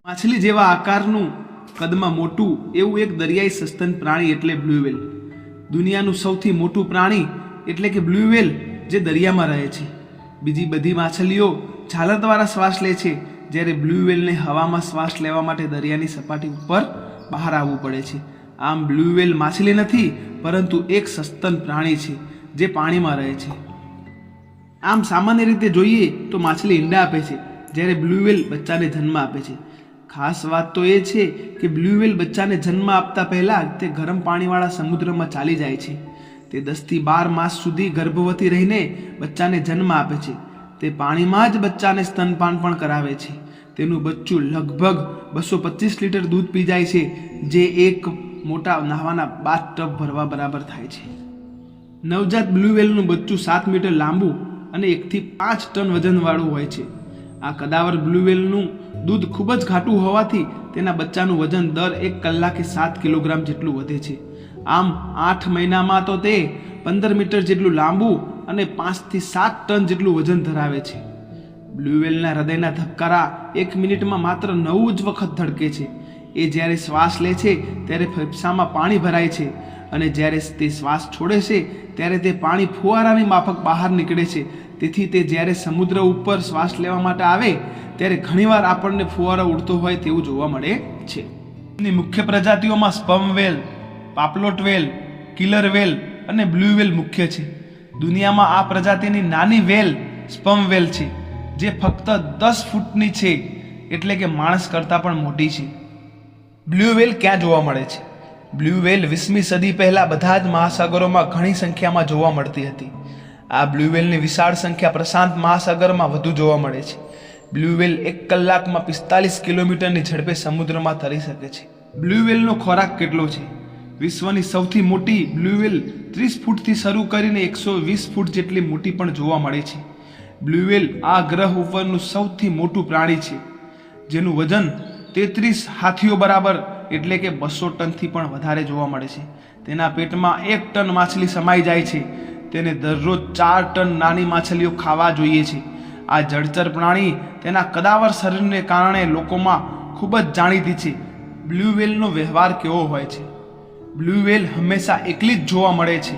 માછલી જેવા આકારનું કદમાં મોટું એવું એક દરિયાઈ સસ્તન પ્રાણી એટલે બ્લુ વ્હેલ. દુનિયાનું સૌથી મોટું પ્રાણી એટલે કે બ્લુ વ્હેલ જે દરિયામાં રહે છે. બીજી બધી માછલીઓ ઝાલર દ્વારા શ્વાસ લે છે, જ્યારે બ્લુ વ્હેલને હવામાં શ્વાસ લેવા માટે દરિયાની સપાટી ઉપર બહાર આવવું પડે છે. આમ બ્લુ વ્હેલ માછલી નથી, પરંતુ એક સસ્તન પ્રાણી છે જે પાણીમાં રહે છે. આમ સામાન્ય રીતે જોઈએ તો માછલી ઈંડા આપે છે, જ્યારે બ્લુ વ્હેલ બચ્ચાને જન્મ આપે છે. ખાસ વાત તો એ છે કે બ્લુ વ્હેલ બચ્ચાને જન્મ આપતા પહેલા તે ગરમ પાણીવાળા સમુદ્રમાં ચાલી જાય છે. તે 10 થી 12 માસ સુધી ગર્ભવતી રહીને બચ્ચાને જન્મ આપે છે. તે પાણીમાં જ બચ્ચાને સ્તનપાન પણ કરાવે છે. તેનું બચ્ચું લગભગ 225 લીટર દૂધ પી જાય છે, જે એક મોટા નહાવાના બાથટબ ભરવા બરાબર થાય છે. નવજાત બ્લુ વ્હેલનું બચ્ચું 7 મીટર લાંબુ અને 1 થી 5 ટન વજનવાળું હોય છે. આ કદાવર બ્લુ વ્હેલનું દૂધ ખૂબ જ ઘાટું હોવાથી તેના બચ્ચાનું વજન દર 1 કલાકે 7 કિલોગ્રામ જેટલું વધે છે. આમ 8 મહિનામાં તો તે 15 મીટર જેટલું લાંબુ અને 5 થી 7 ટન જેટલું વજન ધરાવે છે. બ્લુ વ્હેલના હૃદયના ધબકારા 1 મિનિટમાં માત્ર 9 જ વખત ધડકે છે. એ જ્યારે શ્વાસ લે છે ત્યારે ફેફસામાં પાણી ભરાય છે, અને જ્યારે તે શ્વાસ છોડે છે ત્યારે તે પાણી ફુવારાની માફક બહાર નીકળે છે. તેથી તે જ્યારે સમુદ્ર ઉપર શ્વાસ લેવા માટે આવે ત્યારે ઘણીવાર આપણને ફુવારો ઉડતો હોય તેવું જોવા મળે છે. એની મુખ્ય પ્રજાતિઓમાં sperm whale, pilot whale, killer whale અને બ્લુ વ્હેલ મુખ્ય છે. દુનિયામાં આ પ્રજાતિની નાની વ્હેલ સ્પર્મ વ્હેલ છે, જે ફક્ત 10 ફૂટની છે, એટલે કે માણસ કરતાં પણ મોટી છે. બ્લુ વ્હેલ ક્યાં જોવા મળે છે? બ્લુ વ્હેલ 20મી સદી પહેલા બધા જ મહાસાગરોમાં ઘણી સંખ્યામાં જોવા મળતી હતી. આ બ્લુ વ્હેલની વિશાળ સંખ્યા પ્રશાંત મહાસાગરમાં વધુ જોવા મળે છે. બ્લુ વ્હેલ 1 કલાકમાં 45 કિલોમીટરની ઝડપે સમુદ્રમાં તરી શકે છે. બ્લુ વ્હેલનો ખોરાક કેટલો છે? વિશ્વની સૌથી મોટી બ્લુ વ્હેલ 30 ફૂટથી શરૂ કરીને 120 ફૂટ જેટલી મોટી પણ જોવા મળે છે. બ્લુ વ્હેલ આ ગ્રહ ઉપરનું સૌથી મોટું પ્રાણી છે, જેનું વજન 33 હાથીઓ બરાબર એટલે કે 200 ટનથી પણ વધારે જોવા મળે છે. તેના પેટમાં 1 ટન માછલી સમાઈ જાય છે. તેને દરરોજ 4 ટન નાની માછલીઓ ખાવા જોઈએ છે. આ જળચર પ્રાણી તેના કદાવર શરીરને કારણે લોકોમાં ખૂબ જ જાણીતી છે. બ્લુ વ્હેલનો વ્યવહાર કેવો હોય છે? બ્લુ વ્હેલ હંમેશા એકલી જ જોવા મળે છે,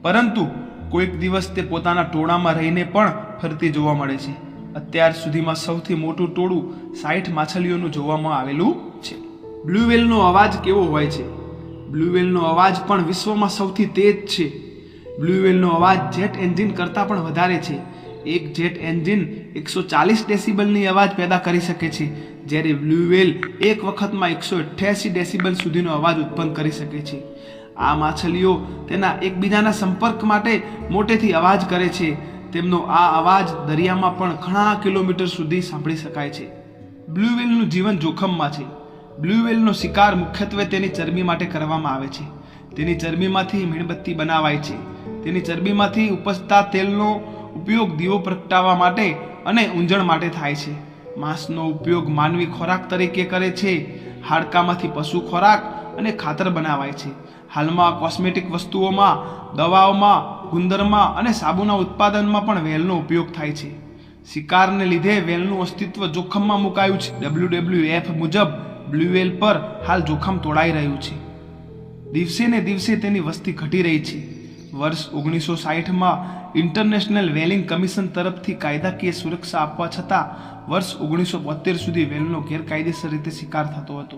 પરંતુ કોઈક દિવસ તે પોતાના ટોળામાં રહીને પણ ફરતી જોવા મળે છે. અત્યાર સુધીમાં સૌથી મોટું ટોળું 60 માછલીઓનું જોવામાં આવેલું છે. બ્લુ વ્હેલનો અવાજ કેવો હોય છે? બ્લુ વ્હેલનો અવાજ પણ વિશ્વમાં સૌથી તેજ છે. બ્લુ વ્હેલનો અવાજ જેટ એન્જિન કરતાં પણ વધારે છે. એક જેટ એન્જિન 140 ડેસિબલની અવાજ પેદા કરી શકે છે, જ્યારે બ્લુ વ્હેલ એક વખતમાં 188 ડેસિબલ સુધીનો અવાજ ઉત્પન્ન કરી શકે છે. આ માછલીઓ તેના એકબીજાના સંપર્ક માટે મોટેથી અવાજ કરે છે. તેમનો આ અવાજ દરિયામાં પણ ઘણા કિલોમીટર સુધી સાંભળી શકાય છે. બ્લુ વ્હેલનું જીવન જોખમમાં છે. બ્લુ વ્હેલનો શિકાર મુખ્યત્વે તેની ચરબી માટે કરવામાં આવે છે. તેની ચરબીમાંથી મીણબત્તી બનાવાય છે. તેની ચરબીમાંથી ઉપજતા તેલનો ઉપયોગ દીવો પ્રગટાવવા માટે અને ઊંજણ માટે થાય છે. માંસનો ઉપયોગ માનવી ખોરાક તરીકે કરે છે. હાડકામાંથી પશુ ખોરાક અને ખાતર બનાવાય છે. હાલમાં કોસ્મેટિક વસ્તુઓમાં, દવાઓમાં, ગુંદરમાં અને સાબુના ઉત્પાદનમાં પણ વ્હેલનો ઉપયોગ થાય છે. શિકારને લીધે વ્હેલનું અસ્તિત્વ જોખમમાં મુકાયું છે. WWF મુજબ બ્લુ વ્હેલ પર હાલ જોખમ તોડાઈ રહ્યું છે. દિવસે ને દિવસે તેની વસ્તી ઘટી રહી છે. વર્ષ 1960માં ઇન્ટરનેશનલ વ્હેલિંગ કમિશન તરફથી કાયદાકીય સુરક્ષા આપવા છતાં વર્ષ 1972 સુધી વ્હેલનો ગેરકાયદેસર રીતે શિકાર થતો હતો.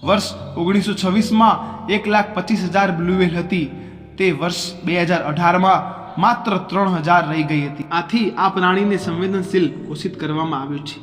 વર્ષ 1926માં 1,25,000 બ્લુ વ્હેલ હતી. તે વર્ષ 2018માં માત્ર 3,000 રહી ગઈ હતી. આથી આ પ્રાણીને સંવેદનશીલ ઘોષિત કરવામાં આવ્યું છે.